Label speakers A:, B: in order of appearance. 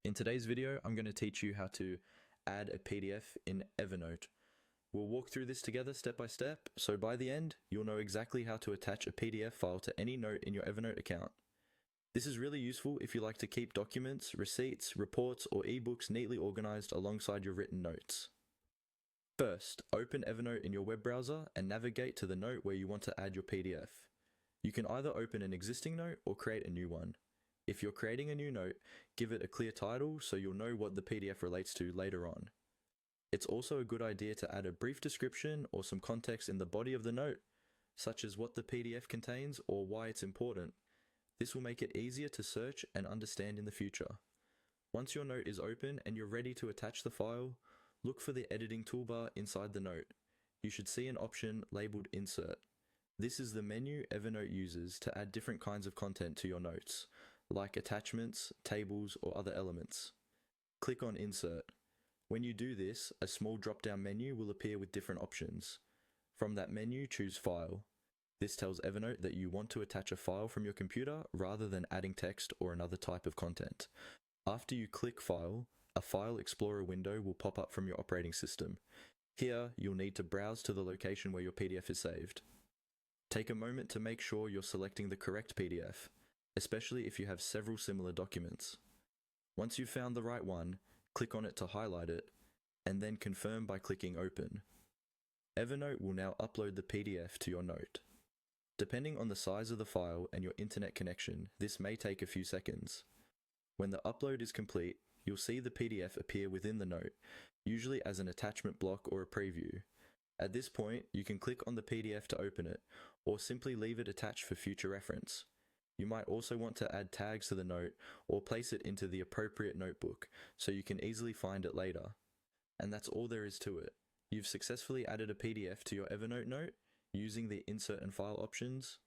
A: In today's video, I'm going to teach you how to add a PDF in Evernote. We'll walk through this together step by step, so by the end, you'll know exactly how to attach a PDF file to any note in your Evernote account. This is really useful if you like to keep documents, receipts, reports, or ebooks neatly organized alongside your written notes. First, open Evernote in your web browser and navigate to the note where you want to add your PDF. You can either open an existing note or create a new one. If you're creating a new note, give it a clear title so you'll know what the PDF relates to later on. It's also a good idea to add a brief description or some context in the body of the note, such as what the PDF contains or why it's important. This will make it easier to search and understand in the future. Once your note is open and you're ready to attach the file, look for the editing toolbar inside the note. You should see an option labeled Insert. This is the menu Evernote uses to add different kinds of content to your notes, like attachments, tables, or other elements. Click on Insert. When you do this, a small drop-down menu will appear with different options. From that menu, choose File. This tells Evernote that you want to attach a file from your computer rather than adding text or another type of content. After you click File, a File Explorer window will pop up from your operating system. Here, you'll need to browse to the location where your PDF is saved. Take a moment to make sure you're selecting the correct PDF, especially if you have several similar documents. Once you've found the right one, click on it to highlight it, and then confirm by clicking Open. Evernote will now upload the PDF to your note. Depending on the size of the file and your internet connection, this may take a few seconds. When the upload is complete, you'll see the PDF appear within the note, usually as an attachment block or a preview. At this point, you can click on the PDF to open it, or simply leave it attached for future reference. You might also want to add tags to the note or place it into the appropriate notebook so you can easily find it later. And that's all there is to it. You've successfully added a PDF to your Evernote note using the Insert and File options.